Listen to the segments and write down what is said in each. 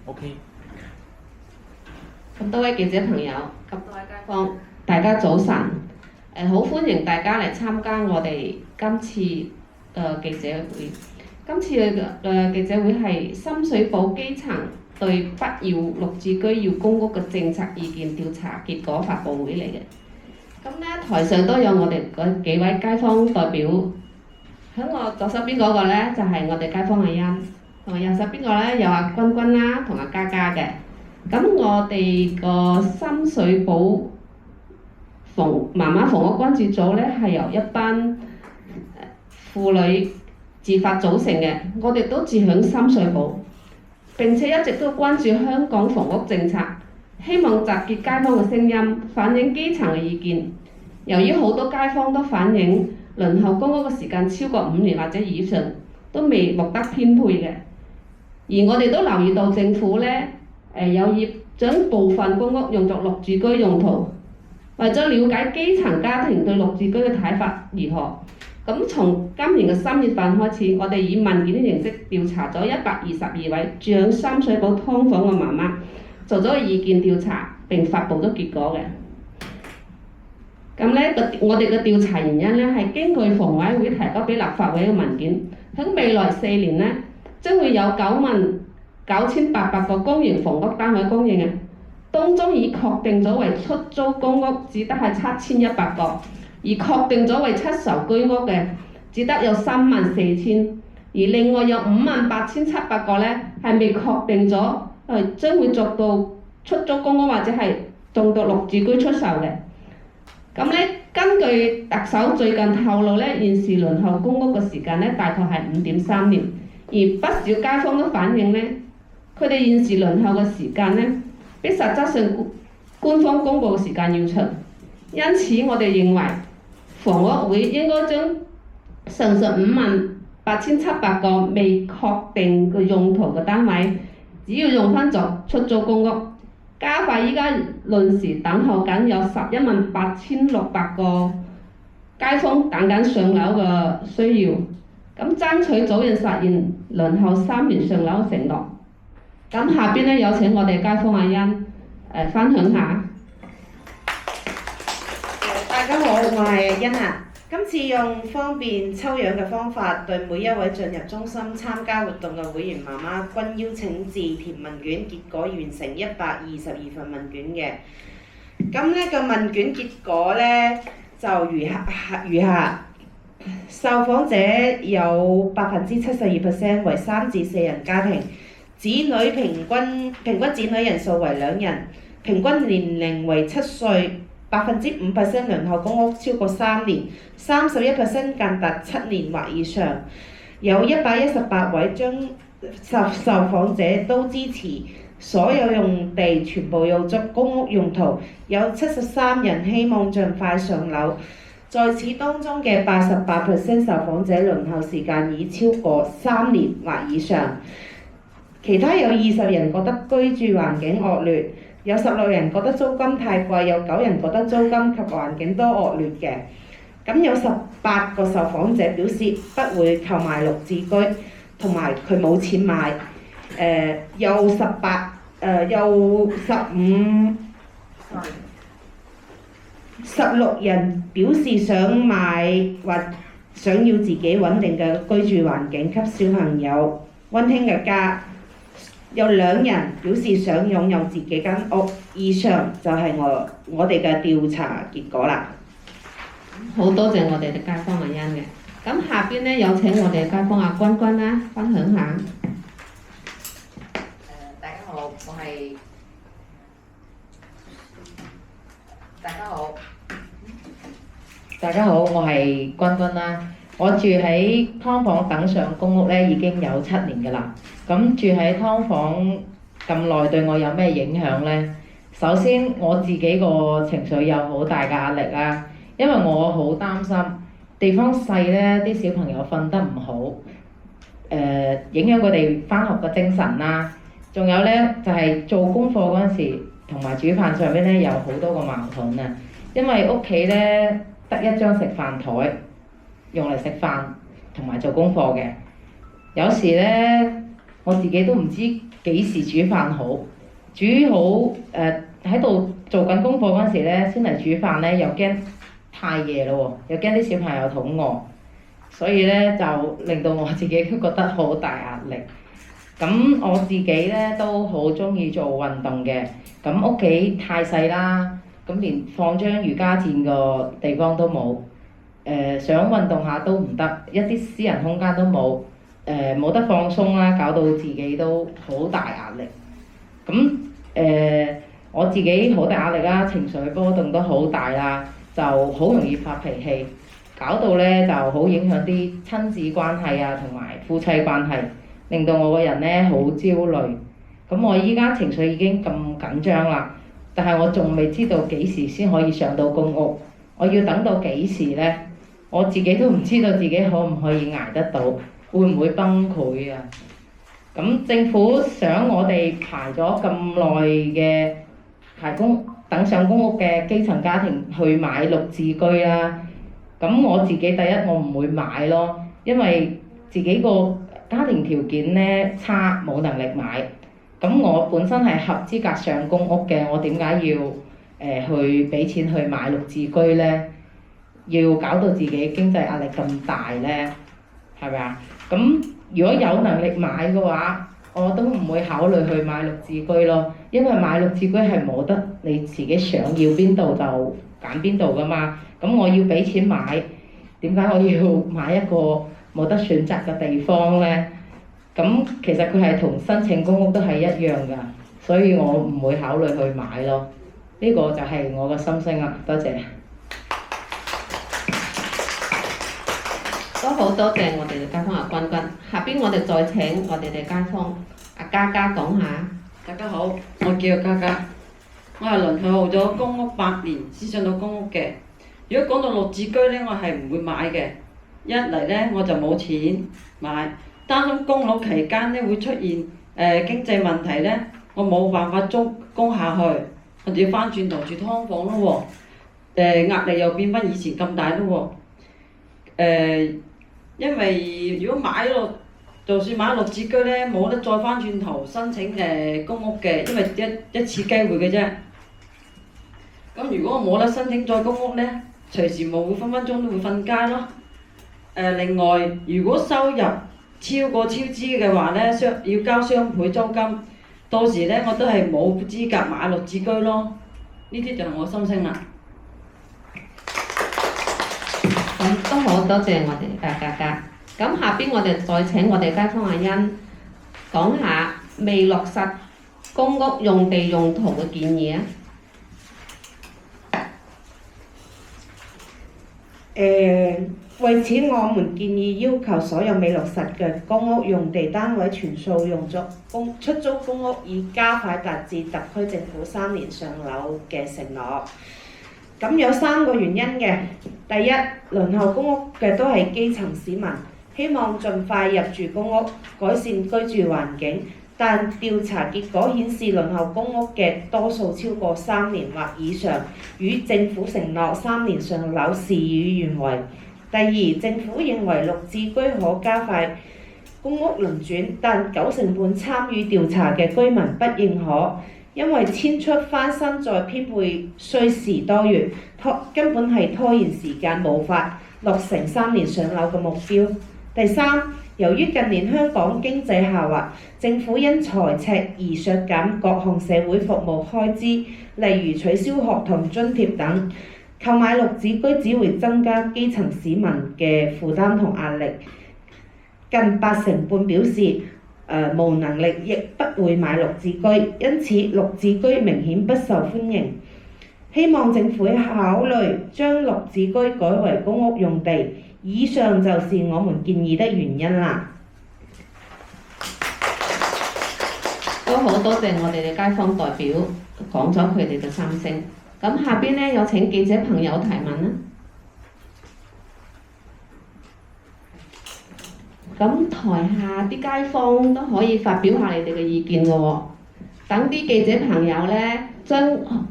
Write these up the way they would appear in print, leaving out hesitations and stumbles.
OK。咁多位記者朋友，咁多位街坊，大家早晨。好歡迎大家嚟參加我哋今次記者會。今次嘅記者會係深水埗基層對不要綠置居要公屋嘅政策意見調查結果發佈會嚟嘅。咁咧台上都有我哋嗰幾位街坊代表，喺我左手邊嗰個咧就係我哋街坊阿欣，同埋右手邊個咧有阿君君啦，同阿嘉嘉嘅。咁我哋個深水埗媽媽房屋關注組咧係由一班婦女自發組成嘅，我哋都住響深水埗，並且一直都關注香港房屋政策，希望集結街坊嘅聲音，反映基層嘅意見。由於好多街坊都反映輪候公屋嘅時間超過5年或者以上，都未獲得編配嘅，而我哋都留意到政府咧有意將部分公屋用作綠置居用途。為咗了解基層家庭對綠置居嘅睇法如何，咁從今年嘅3月份開始，我哋以問卷嘅形式調查咗122位住響深水埗劏房嘅媽媽，做咗個意見調查並發布咗結果嘅。咁咧我哋嘅調查原因咧係根據房委會提交俾立法會嘅文件，喺未來4年咧將會有99800個公營房屋單位供應嘅。當中已確定咗為出租公屋只得係7100個，而確定咗為出售居屋嘅只得有34000，而另外有58700個咧係未確定咗將會作到出租公屋或者係做到綠置居出售嘅。咁咧根據特首最近透露咧，現時輪候公屋嘅時間咧大概係5.3年，而不少街坊都反映咧，佢哋現時輪候嘅時間咧，比實質上官方公佈嘅時間要長，因此我哋認為房屋會應該將上述58700個未確定嘅用途嘅單位，只要用返作出租公屋，加快依家輪時等候緊有118600個街坊等緊上樓嘅需要，咁爭取早日實現輪候3年上樓嘅承諾。咁下邊咧有請我哋街坊阿欣分享下。大家好，我係阿欣啊。今次用方便抽樣嘅方法，對每一位進入中心參加活動嘅會員媽媽均邀請自填問卷，結果完成122份問卷嘅。咁呢個問卷結果呢，就如下。受訪者有72%為3至4人家庭。子女平均子女人數為2人，平均年齡為7歲，5% 輪候公屋超過3年，31% 間達7年或以上。有118位受訪者都支持所有用地全部用作公屋用途，有73人希望盡快上樓。在此當中嘅88% 受訪者輪候時間已超過3年或以上。其他有20人覺得居住環境惡劣，有16人覺得租金太貴，有9人覺得租金及環境都惡劣嘅。咁有18個受訪者表示不會購買綠置居，同埋佢冇錢買。有16人表示想買或想要自己穩定嘅居住環境，給小朋友溫馨嘅家。有2人表示想擁有自己間屋。以上就係我哋嘅調查結果啦。好多謝我哋嘅街坊阿欣嘅。咁下邊咧有請我哋嘅街坊阿君君啦，分享下。大家好，我係君君啦。我住喺劏房等上公屋咧已經有7年㗎啦。咁住喺劏房咁耐對我有咩影響呢？首先我自己個情緒有好大嘅壓力啦，因為我好擔心地方細咧，啲小朋友瞓得唔好，影響佢哋返學嘅精神啦。仲有咧就係做功課嗰陣時，同埋煮飯上邊咧有好多個矛盾啊。因為屋企咧得一張食飯台，用嚟食飯同埋做功課嘅。有時咧我自己都唔知幾時煮飯好，煮好喺度做緊功課嗰陣時咧，先嚟煮飯咧，又驚太夜咯喎，又驚啲小朋友肚餓，所以咧就令到我自己都覺得好大壓力。咁我自己咧都好中意做運動嘅，咁屋企太細啦，咁連放張瑜伽墊個地方都冇，想運動下都唔得，一啲私人空間都冇，冇得放鬆啦，搞到自己都好大壓力。咁我自己好大壓力啦，情緒波動都好大啦，就好容易發脾氣，搞到咧就好影響啲親子關係啊，同埋夫妻關係，令到我個人咧好焦慮。咁我依家情緒已經咁緊張啦，但係我仲未知道幾時先可以上到公屋，我要等到幾時呢？我自己都唔知道自己可唔可以捱得到，會唔會崩潰啊？咁政府想我哋排咗咁耐嘅等上公屋嘅基層家庭去買綠置居啦。咁我自己第一我唔會買咯，因為自己個家庭條件咧差，冇能力買。咁我本身係合資格上公屋嘅，我點解要去俾錢去買綠置居呢？要搞到自己經濟壓力咁大呢？係咪啊？咁如果有能力買嘅話，我都唔會考慮去買綠置居咯，因為買綠置居係冇得你自己想要邊度就揀邊度㗎嘛。咁我要俾錢買，點解我要買一個冇得選擇嘅地方呢？咁其實佢係同申請公屋都係一樣㗎，所以我唔會考慮去買咯。呢個就係我嘅心聲啦，多謝。都好多謝我哋嘅街坊阿君君，下邊我哋再請我哋嘅街坊阿嘉嘉講下。大家好，我叫嘉嘉，我係輪候咗公屋8年先上到公屋嘅。如果講到綠置居呢，我係唔會買嘅。一嚟呢，我就冇錢買，擔心供樓期間呢會出現經濟問題呢，我冇辦法供下去，我就要翻轉頭住劏房咯喎。壓力又變翻以前咁大咯喎。因為如果買咗，就算買綠置居呢，冇得再翻轉頭申請公屋嘅，因為一次機會嘅啫。咁如果我冇得申請再公屋呢，隨時冇分分鐘都會瞓街咯。另外，如果收入超過超支嘅話呢，要交雙倍租金，到時呢，我都係冇資格買綠置居咯。呢啲就係我心聲啦。咁都好多謝我哋嘅嘉嘉。咁下邊我哋再請我哋街坊阿欣講下未落實公屋用地用途嘅建議啊。為此我們建議要求所有未落實嘅公屋用地單位全數用作出租公屋，以加快達至特區政府3年上樓嘅承諾。咁有3個原因嘅。第一，輪候公屋嘅都係基層市民，希望盡快入住公屋，改善居住環境。但調查結果顯示，輪候公屋嘅多數超過3年或以上，與政府承諾3年上樓事與願違。第二，政府認為綠置居可加快公屋輪轉，但90%半參與調查嘅居民不認可，因為遷出翻新再編配需時多月，根本係拖延時間，無法落成3年上樓嘅目標。第三，由於近年香港經濟下滑，政府因財赤而削減各項社會服務開支，例如取消學童津貼等。購買綠置居只會增加基層市民嘅負擔同壓力。近80%半表示無能力，亦不會買綠置居，因此綠置居明顯不受歡迎。希望政府考慮將綠置居改為公屋用地。以上就是我們建議的原因啦。都好多謝我哋嘅街坊代表講咗佢哋嘅心聲。咁下邊呢，有請記者朋友提問啦。咁台下啲街坊都可以發表下你哋嘅意見嘅喎。等啲記者朋友呢，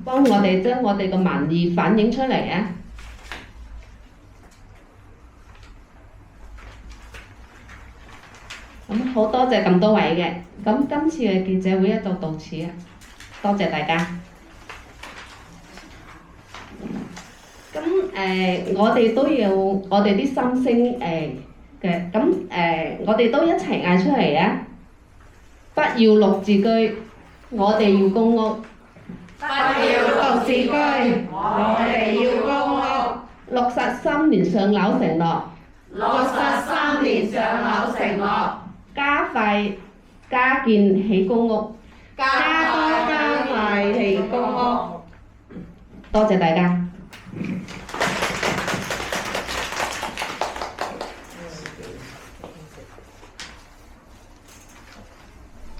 幫我哋將我哋嘅民意反映出嚟啊！咁好多謝咁多位嘅，咁今次嘅記者會咧就到此啊，多謝大家。咁我哋都要我哋啲心聲嘅，咁我哋都一齊嗌出嚟啊！不要綠置居，我哋要公屋。不要綠置居，我哋要公屋。落實3年上樓承諾，落實3年上樓承諾，加快加建起公屋。加快起公屋。多謝大家。